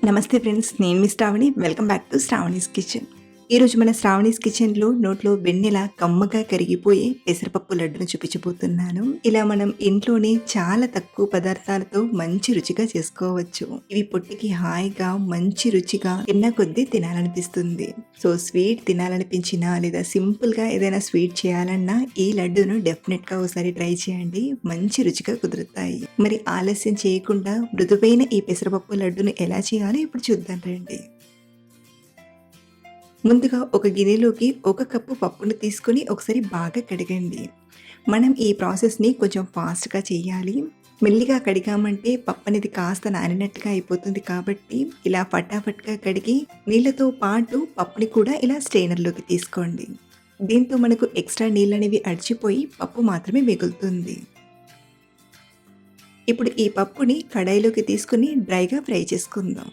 నమస్తే ఫ్రెండ్స్, నేను మీ Shravani. Welcome back to Shravani's kitchen. ఈరోజు మన శ్రావణీస్ కిచెన్లో నోట్లో వెన్నెల కమ్మగా కరిగిపోయే పెసరపప్పు లడ్డును చూపించబోతున్నాను. ఇలా మనం ఇంట్లోనే చాలా తక్కువ పదార్థాలతో మంచి రుచిగా చేసుకోవచ్చు. ఇవి పొట్టికి హాయిగా మంచి రుచిగా తిన్న కొద్దీ తినాలనిపిస్తుంది. సో స్వీట్ తినాలనిపించినా లేదా సింపుల్గా ఏదైనా స్వీట్ చేయాలన్నా ఈ లడ్డును డెఫినెట్గా ఒకసారి ట్రై చేయండి. మంచి రుచిగా కుదురుతాయి. మరి ఆలస్యం చేయకుండా మృదువైన ఈ పెసరపప్పు లడ్డును ఎలా చేయాలో ఇప్పుడు చూద్దాం రండి. ముందుగా ఒక గిన్నెలోకి 1 కప్పు పప్పును తీసుకొని ఒకసారి బాగా కడగండి. మనం ఈ ప్రాసెస్ని కొంచెం ఫాస్ట్గా చేయాలి. మెల్లిగా కడిగామంటే పప్పు అనేది కాస్త నానినట్టుగా అయిపోతుంది. కాబట్టి ఇలా ఫటాఫట్గా కడిగి నీళ్ళతో పాటు పప్పుని కూడా ఇలా స్ట్రెయినర్లోకి తీసుకోండి. దీంతో మనకు ఎక్స్ట్రా నీళ్ళు అనేవి అడిచిపోయి పప్పు మాత్రమే మిగులుతుంది. ఇప్పుడు ఈ పప్పుని కడాయిలోకి తీసుకుని డ్రైగా ఫ్రై చేసుకుందాం.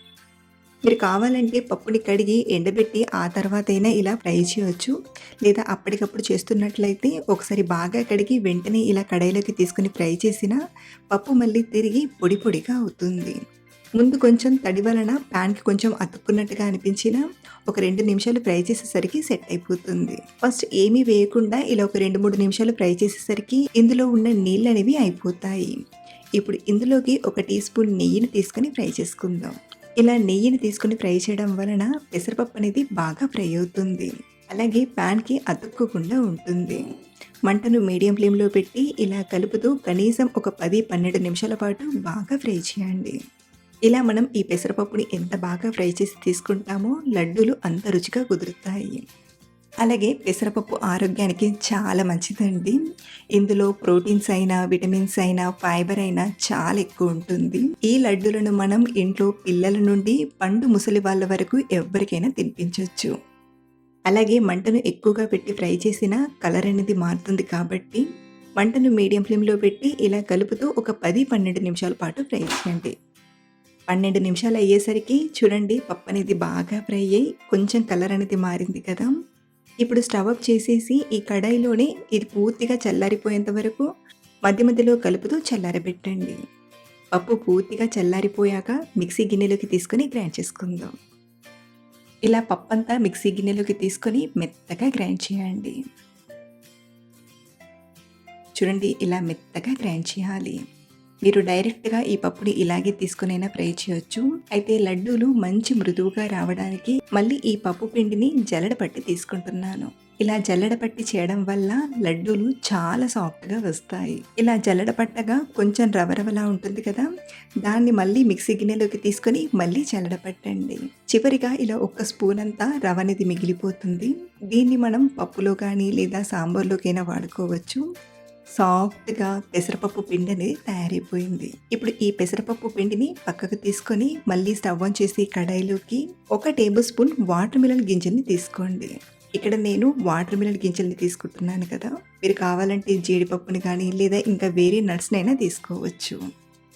మీరు కావాలంటే పప్పుని కడిగి ఎండబెట్టి ఆ తర్వాతైనా ఇలా ఫ్రై చేయొచ్చు. లేదా అప్పటికప్పుడు చేస్తున్నట్లయితే ఒకసారి బాగా కడిగి వెంటనే ఇలా కడాయిలోకి తీసుకుని ఫ్రై చేసిన పప్పు మళ్ళీ తిరిగి పొడి పొడిగా అవుతుంది. ముందు కొంచెం తడి వలన ప్యాన్కి కొంచెం అతుక్కున్నట్టుగా అనిపించినా ఒక 2 నిమిషాలు ఫ్రై చేసేసరికి సెట్ అయిపోతుంది. ఫస్ట్ ఏమీ వేయకుండా ఇలా ఒక 2-3 నిమిషాలు ఫ్రై చేసేసరికి ఇందులో ఉన్న నీళ్ళు అనేవి అయిపోతాయి. ఇప్పుడు ఇందులోకి 1 టీ స్పూన్ నెయ్యిని తీసుకొని ఫ్రై చేసుకుందాం. ఇలా నెయ్యిని తీసుకుని ఫ్రై చేయడం వలన పెసరపప్పు అనేది బాగా ఫ్రై అవుతుంది. అలాగే ప్యాన్కి అతుక్కోకుండా ఉంటుంది. మంటను మీడియం ఫ్లేమ్లో పెట్టి ఇలా కలుపుతూ కనీసం ఒక 10-12 నిమిషాల పాటు బాగా ఫ్రై చేయండి. ఇలా మనం ఈ పెసరపప్పుని ఎంత బాగా ఫ్రై చేసి తీసుకుంటామో లడ్డూలు అంత రుచిగా కుదురుతాయి. అలాగే పెసరపప్పు ఆరోగ్యానికి చాలా మంచిదండి. ఇందులో ప్రోటీన్స్ అయినా, విటమిన్స్ అయినా, ఫైబర్ అయినా చాలా ఎక్కువ ఉంటుంది. ఈ లడ్డూలను మనం ఇంట్లో పిల్లల నుండి పండు ముసలి వాళ్ళ వరకు ఎవరికైనా తినిపించవచ్చు. అలాగే మంటను ఎక్కువగా పెట్టి ఫ్రై చేసిన కలర్ అనేది మారుతుంది. కాబట్టి మంటను మీడియం ఫ్లేమ్లో పెట్టి ఇలా కలుపుతూ ఒక 10-12 నిమిషాల పాటు ఫ్రై చేయండి. 12 నిమిషాలు అయ్యేసరికి చూడండి పప్పు అనేది బాగా ఫ్రై అయ్యి కొంచెం కలర్ అనేది మారింది కదా. ఇప్పుడు స్టవ్ ఆఫ్ చేసేసి ఈ కడాయిలోనే ఇది పూర్తిగా చల్లారిపోయేంత వరకు మధ్య మధ్యలో కలుపుతూ చల్లారబెట్టండి. పప్పు పూర్తిగా చల్లారిపోయాక మిక్సీ గిన్నెలోకి తీసుకొని గ్రైండ్ చేసుకుందాం. ఇలా పప్పు అంతా మిక్సీ గిన్నెలోకి తీసుకొని మెత్తగా గ్రైండ్ చేయండి. చూడండి ఇలా మెత్తగా గ్రైండ్ చేయాలి. మీరు డైరెక్ట్గా ఈ పప్పుని ఇలాగే తీసుకునైనా ఫ్రై చేయొచ్చు. అయితే లడ్డూలు మంచి మృదువుగా రావడానికి మళ్ళీ ఈ పప్పు పిండిని జల్లెడ పట్టి తీసుకుంటున్నాను. ఇలా జల్లెడ పట్టి చేయడం వల్ల లడ్డూలు చాలా సాఫ్ట్గా వస్తాయి. ఇలా జల్లెడ పట్టగా కొంచెం రవరవలా ఉంటుంది కదా, దాన్ని మళ్ళీ మిక్సీ గిన్నెలోకి తీసుకొని మళ్ళీ జల్లెడ పట్టండి. చివరిగా ఇలా 1 స్పూన్ అంతా రవ అనేది మిగిలిపోతుంది. దీన్ని మనం పప్పులో కానీ లేదా సాంబార్లోకైనా వాడుకోవచ్చు. సాఫ్ట్గా పెసరపప్పు పిండి అనేది తయారైపోయింది. ఇప్పుడు ఈ పెసరపప్పు పిండిని పక్కకు తీసుకొని మళ్ళీ స్టవ్ ఆన్ చేసి కడాయిలోకి 1 టేబుల్ స్పూన్ వాటర్ మిలన్ గింజల్ని తీసుకోండి. ఇక్కడ నేను వాటర్ మిలన్ గింజల్ని తీసుకుంటున్నాను కదా, మీరు కావాలంటే జీడిపప్పుని కానీ లేదా ఇంకా వేరే నట్స్నైనా తీసుకోవచ్చు.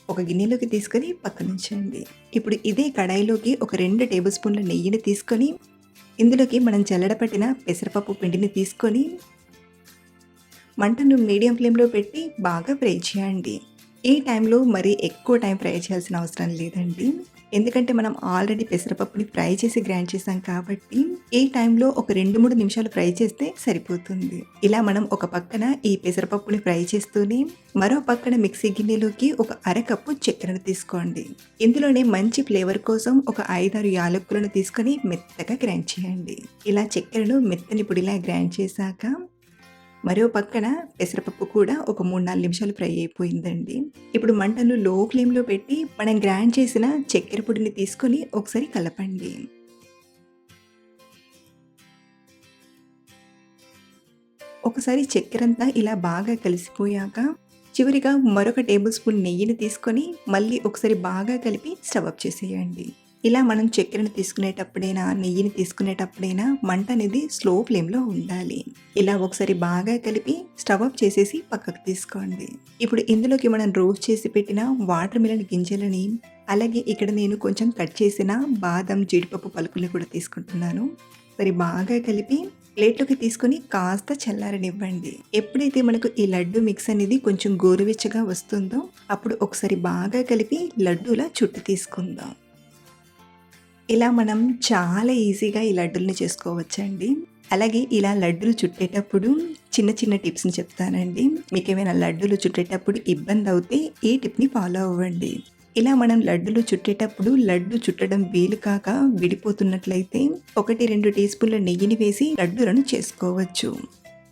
ఒక గిన్నెలోకి తీసుకొని పక్కనుంచండి. ఇప్పుడు ఇదే కడాయిలోకి ఒక 2 టేబుల్ స్పూన్ల నెయ్యిని తీసుకొని ఇందులోకి మనం జల్లెడపట్టిన పెసరపప్పు పిండిని తీసుకొని మంటను మీడియం ఫ్లేమ్లో పెట్టి బాగా ఫ్రై చేయండి. ఈ టైంలో మరీ ఎక్కువ టైం ఫ్రై చేయాల్సిన అవసరం లేదండి. ఎందుకంటే మనం ఆల్రెడీ పెసరపప్పుని ఫ్రై చేసి గ్రైండ్ చేసాం కాబట్టి ఈ టైంలో ఒక 2-3 నిమిషాలు ఫ్రై చేస్తే సరిపోతుంది. ఇలా మనం ఒక పక్కన ఈ పెసరపప్పుని ఫ్రై చేస్తూనే మరో పక్కన మిక్సీ గిన్నెలోకి ఒక 1/2 కప్పు చక్కెరను తీసుకోండి. ఇందులోనే మంచి ఫ్లేవర్ కోసం ఒక 5-6 యాలకులను తీసుకొని మెత్తగా గ్రైండ్ చేయండి. ఇలా చక్కెరను మెత్తని పొడిలా గ్రైండ్ చేశాక మరో పక్కన పెసరపప్పు కూడా ఒక 3-4 నిమిషాలు ఫ్రై అయిపోయిందండి. ఇప్పుడు మంటను లో ఫ్లేమ్లో పెట్టి మనం గ్రైండ్ చేసిన చక్కెర పొడిని తీసుకొని ఒకసారి కలపండి. ఒకసారి చక్కెరంతా ఇలా బాగా కలిసిపోయాక చివరిగా మరొక టేబుల్ స్పూన్ నెయ్యిని తీసుకొని మళ్ళీ ఒకసారి బాగా కలిపి స్టవ్ ఆఫ్ చేసేయండి. ఇలా మనం చక్కెరను తీసుకునేటప్పుడైనా నెయ్యిని తీసుకునేటప్పుడైనా మంట అనేది స్లో ఫ్లేమ్లో ఉండాలి. ఇలా ఒకసారి బాగా కలిపి స్టవ్ ఆఫ్ చేసేసి పక్కకు తీసుకోండి. ఇప్పుడు ఇందులోకి మనం రోస్ట్ చేసి పెట్టిన వాటర్ మిలన్ గింజలని, అలాగే ఇక్కడ నేను కొంచెం కట్ చేసిన బాదం, జీడిపప్పు పలుకుల్ని కూడా తీసుకుంటున్నాను. సరే బాగా కలిపి ప్లేట్లోకి తీసుకొని కాస్త చల్లారనివ్వండి. ఎప్పుడైతే మనకు ఈ లడ్డు మిక్స్ అనేది కొంచెం గోరువెచ్చగా వస్తుందో అప్పుడు ఒకసారి బాగా కలిపి లడ్డూలా చుట్టు తీసుకుందాం. ఇలా మనం చాలా ఈజీగా ఈ లడ్డూలని చేసుకోవచ్చండి. అలాగే ఇలా లడ్డూలు చుట్టేటప్పుడు చిన్న చిన్న టిప్స్‌ని చెప్తానండి. మీకేమైనా లడ్డూలు చుట్టేటప్పుడు ఇబ్బందవుతే ఈ టిప్‌ని ఫాలో అవ్వండి. ఇలా మనం లడ్డూలు చుట్టేటప్పుడు లడ్డు చుట్టడం వీలు కాక విడిపోతున్నట్లయితే 1, 2 టీ స్పూన్ల నెయ్యిని వేసి లడ్డూలను చేసుకోవచ్చు.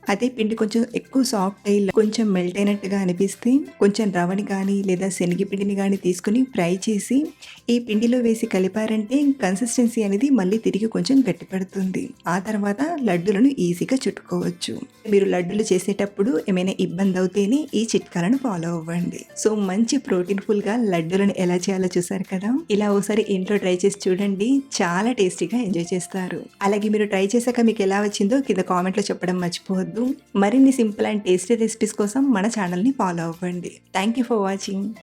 అదే పిండి కొంచెం ఎక్కువ సాఫ్ట్ అయ్యి కొంచెం మెల్ట్ అయినట్టుగా అనిపిస్తే కొంచెం రవ్వని కానీ లేదా శనగపిండిని కానీ తీసుకొని ఫ్రై చేసి ఈ పిండిలో వేసి కలిపారంటే కన్సిస్టెన్సీ అనేది మళ్ళీ తిరిగి కొంచెం గట్టిపడుతుంది. ఆ తర్వాత లడ్డూలను ఈజీగా చుట్టుకోవచ్చు. మీరు లడ్డూలు చేసేటప్పుడు ఏమైనా ఇబ్బంది అవుతేనే ఈ చిట్కాలను ఫాలో అవ్వండి. సో మంచి ప్రోటీన్ ఫుల్గా లడ్డూలను ఎలా చేయాలో చూసారు కదా. ఇలా ఒకసారి ఇంట్లో ట్రై చేసి చూడండి, చాలా టేస్టీగా ఎంజాయ్ చేస్తారు. అలాగే మీరు ట్రై చేశాక మీకు ఎలా వచ్చిందో కింద కామెంట్లో చెప్పడం మర్చిపోవద్దు. మరిన్ని సింపుల్ అండ్ టేస్టీ రెసిపీస్ కోసం మన ఛానల్ని ఫాలో అవ్వండి. Thank you for watching.